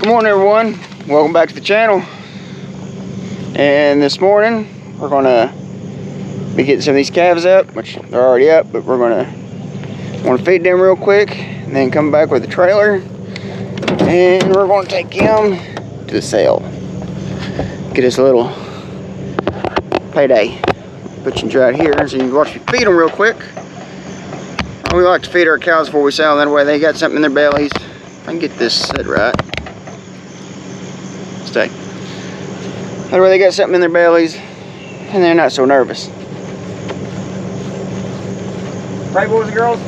Good morning, everyone. Welcome back to the channel. And this morning we're gonna be getting some of these calves up, which they're already up, but we're gonna feed them real quick and then come back with the trailer and we're gonna take him to the sale. Get us a little payday. Put you right here so you can watch me feed them real quick. We like to feed our cows before we sell them, that way they got something in their bellies. If I can get this set right. Stay. That way they got something in their bellies and they're not so nervous. Right, boys and girls?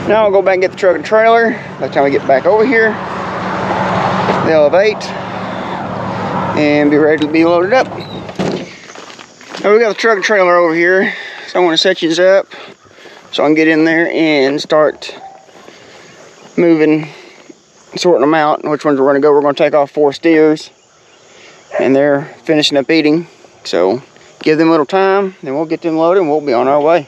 Now I'll go back and get the truck and trailer. By the time we get back over here, they elevate and be ready to be loaded up. Now we got the truck and trailer over here, so I want to set these up so I can get in there and start moving, sorting them out, and which ones we're going to go. We're going to take off 4 steers, and they're finishing up eating. So give them a little time, then we'll get them loaded and we'll be on our way.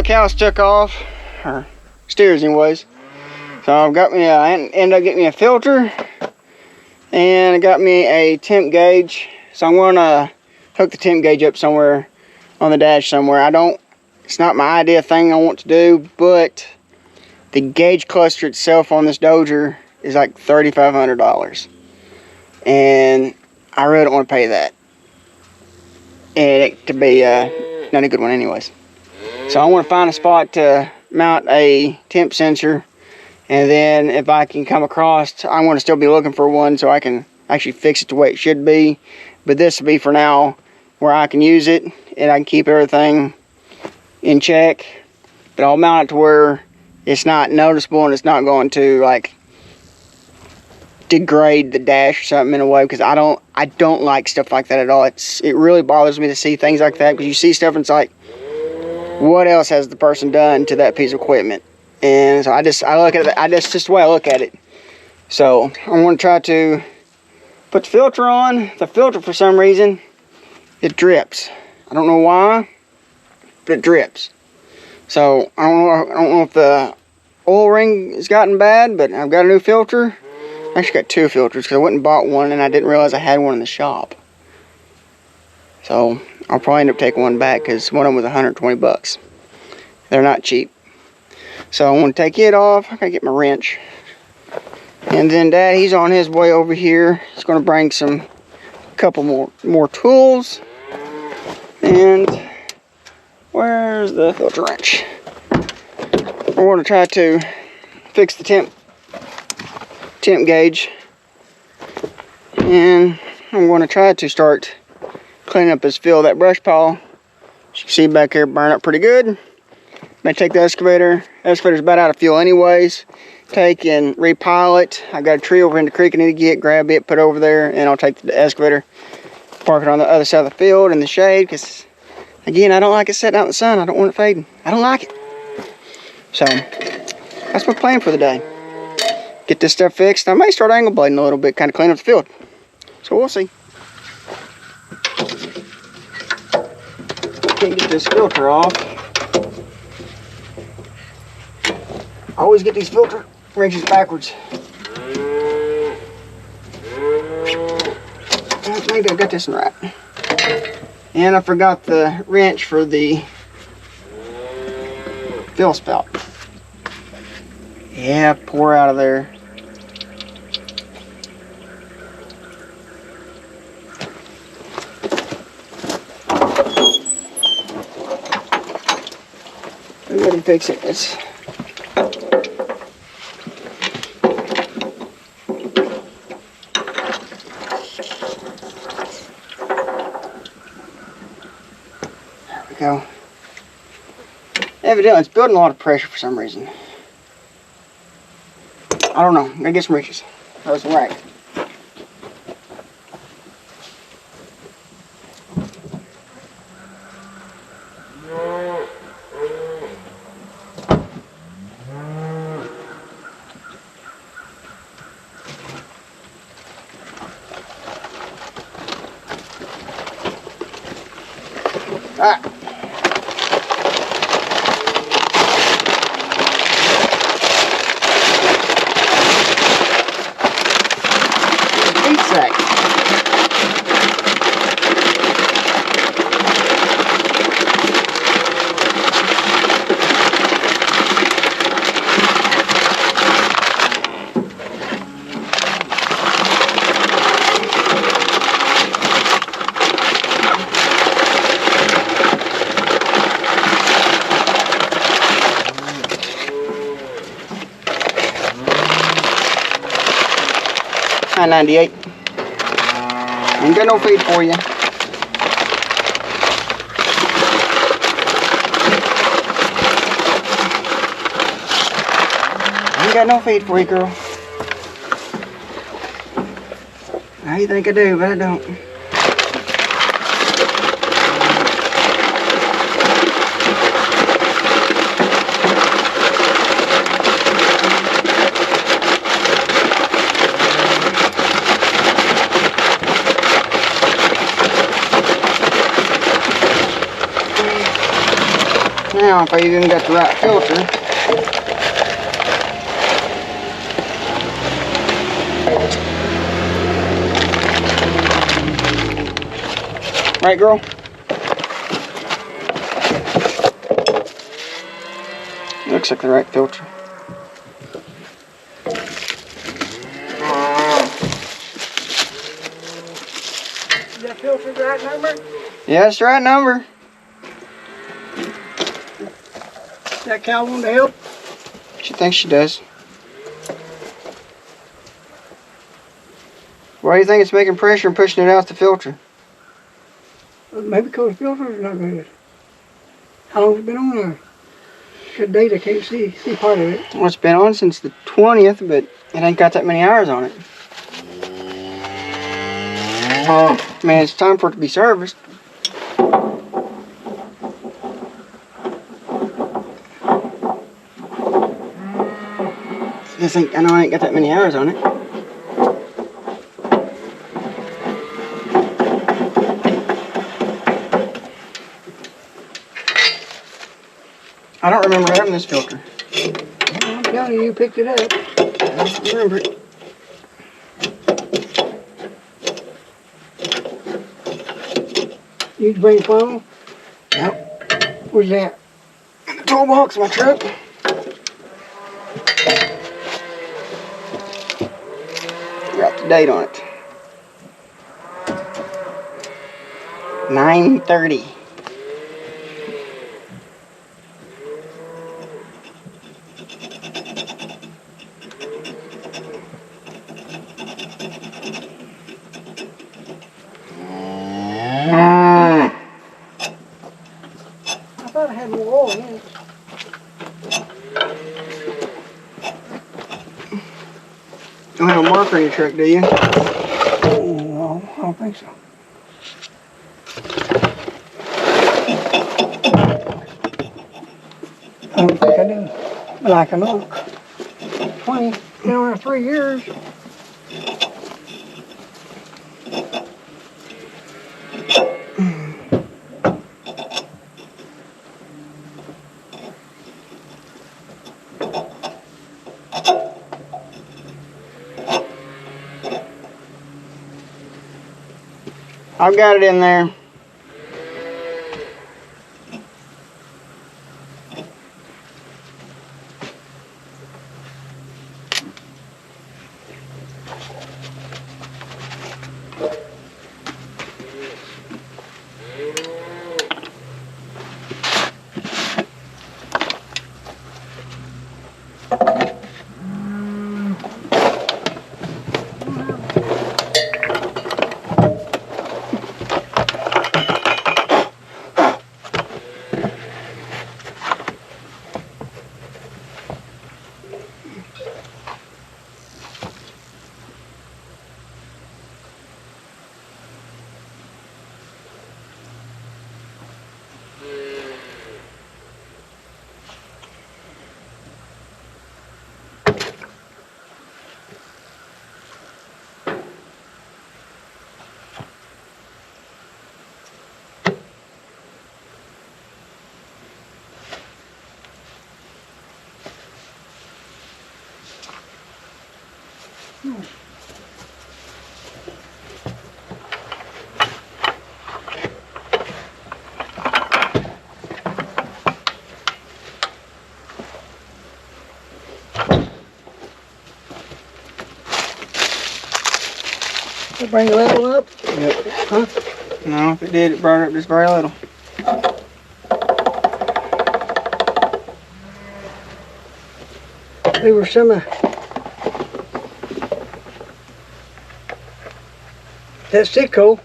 callus took off, or steers anyways. So I've got me, I ended up getting me a filter, and I got me a temp gauge. So I'm gonna hook the temp gauge up somewhere on the dash somewhere. It's not my idea thing I want to do, but the gauge cluster itself on this dozer is like $3,500. And I really don't want to pay that. And it could be not a good one anyways. So I want to find a spot to mount a temp sensor, and then if I can come across, I want to still be looking for one so I can actually fix it the way it should be. But this will be for now where I can use it and I can keep everything in check. But I'll mount it to where it's not noticeable and it's not going to like degrade the dash or something in a way, because I don't like stuff like that at all. It really bothers me to see things like that, because you see stuff and it's like, what else has the person done to that piece of equipment? And so I look at it, that's just the way I look at it. So I'm going to try to put the filter on. The filter, for some reason, it drips. I don't know why, but it drips. So I don't know if the oil ring has gotten bad, but I've got a new filter. I actually got two filters because I went and bought one and I didn't realize I had one in the shop. So I'll probably end up taking one back because one of them was 120 bucks. They're not cheap. So I want to take it off. I gotta get my wrench. And then Dad, he's on his way over here. He's gonna bring a couple more tools. And where's the filter wrench? I want to try to fix the temp gauge, and I'm going to try to start cleaning up this fill, that brush pile. As you can see back here, burn up pretty good. I'm going to take the excavator. The excavator's about out of fuel anyways. Take and repile it. I got a tree over in the creek I need to get, grab it, put it over there, and I'll take the excavator, park it on the other side of the field in the shade, because again, I don't like it sitting out in the sun. I don't want it fading. I don't like it. So that's my plan for the day. Get this stuff fixed. I may start angle blading a little bit, kind of clean up the field. So we'll see. Can't get this filter off. I always get these filter wrenches backwards. Maybe I got this one right. And I forgot the wrench for the fill spout. Yeah, pour out of there. Go ahead and fix it. There we go. Evidently, it's building a lot of pressure for some reason. I don't know. I'm gonna get some wrenches. That was right. Alright. $9.98. Ain't got no feed for you. Ain't got no feed for you, girl. Now you think I do, but I don't. Now now if I even got the right filter. Right, girl? Looks like the right filter. Is that filter the right number? Yeah, it's the right number. That cow want to help? She thinks she does. Why do you think it's making pressure and pushing it out the filter? Maybe because the filter is not good. How long has it been on there? Good date, I can't see part of it. Well, it's been on since the 20th, but it ain't got that many hours on it. I mean, it's time for it to be serviced. I know I ain't got that many hours on it. I don't remember having this filter. I'm telling you, you picked it up. I don't remember it. You bring phone? Yep. Where's that? In the toolbox of my truck. Got the date on it. 9/30. I thought I had more oil in it. You don't have a marker in your truck, do you? No, I don't think so. I don't think I do. But I can look. 20, been on there 3 years. I've got it in there. It bring the level up? Yep. Huh? No, if it did, it brought it up just very little. There were some that sicko.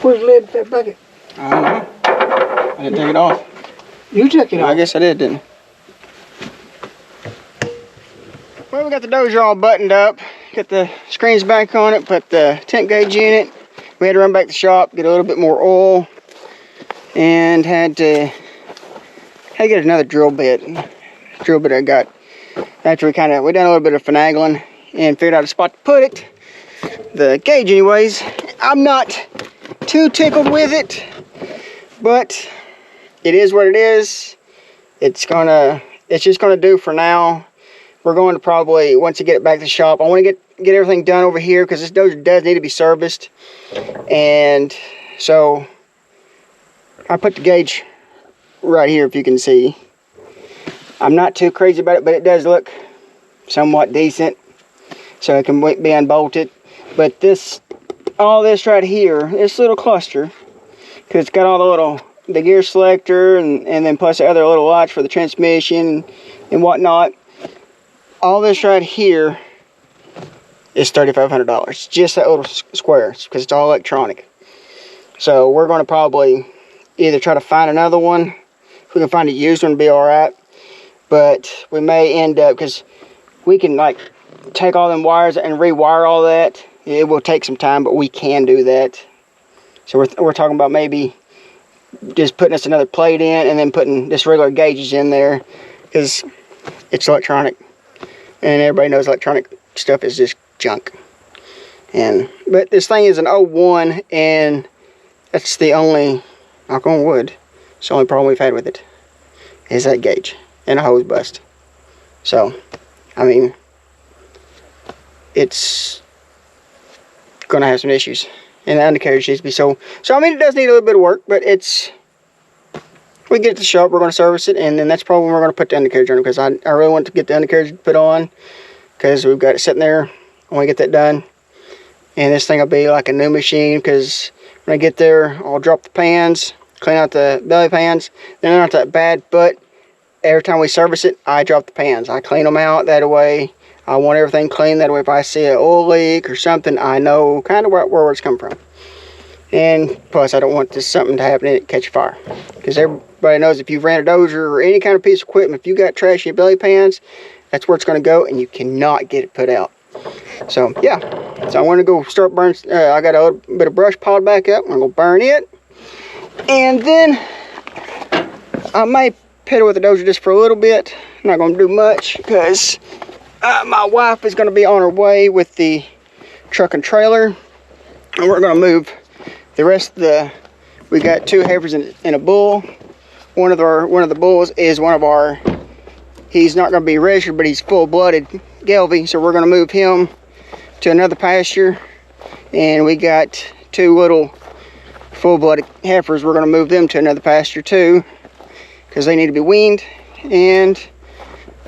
Where's the lid for that bucket? I don't know. I didn't take it off. You took it off. I guess I did, didn't I? Well, we got the dozer all buttoned up. Got the screens back on it, put the temp gauge in it. We had to run back to the shop, get a little bit more oil, and had to get another drill bit. I got after we done a little bit of finagling and figured out a spot to put it. The gauge, anyways. I'm not too tickled with it, but it is what it is. It's just gonna do for now. We're going to probably, once you get it back to the shop, I want to get everything done over here because this dozer does need to be serviced. And so I put the gauge right here, if you can see. I'm not too crazy about it, but it does look somewhat decent, so it can be unbolted. But all this right here, this little cluster, because it's got all the gear selector and then plus the other little lights for the transmission and whatnot. All this right here is $3,500. Just that little square, because it's all electronic. So we're going to probably either try to find another one. If we can find a used one, it'd be alright. But we may end up, because we can like take all them wires and rewire all that. It will take some time, but we can do that. So we're talking about maybe just putting us another plate in and then putting just regular gauges in there, because it's electronic. And everybody knows electronic stuff is just junk. But this thing is an 01, and that's the only, knock on wood, it's the only problem we've had with it, is that gauge and a hose bust. So, I mean, it's gonna have some issues, and the undercarriage needs to be so I mean, it does need a little bit of work, but we get it to the shop, we're going to service it, and then that's probably when we're going to put the undercarriage on it, because I really want to get the undercarriage put on, because we've got it sitting there. I want to get that done, and this thing will be like a new machine, because when I get there, I'll drop the pans, clean out the belly pans. They're not that bad, but every time we service it, I drop the pans. I clean them out that way. I want everything clean, that way if I see an oil leak or something, I know kind of where it's come from. And plus, I don't want something to happen and it catch fire, because everybody knows if you've ran a dozer or any kind of piece of equipment, if you got trashy belly pans, that's where it's going to go, and you cannot get it put out. So yeah, so I want to go start burning. I got a little bit of brush piled back up. I'm going to burn it, and then I may pedal with the dozer just for a little bit. I'm not going to do much, because my wife is going to be on her way with the truck and trailer, and we're going to move the rest of we got 2 heifers and a bull. One of the bulls is he's not going to be registered, but he's full-blooded Gelby, so we're going to move him to another pasture. And we got 2 little full-blooded heifers. We're going to move them to another pasture too, because they need to be weaned. And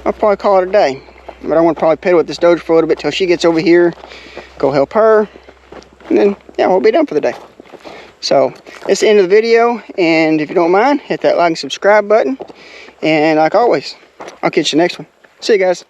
I'll probably call it a day. But I want to probably pedal with this dozer for a little bit till she gets over here, go help her, and then yeah, we'll be done for the day. So that's the end of the video, and if you don't mind, hit that like and subscribe button, and like always, I'll catch you next one. See you guys.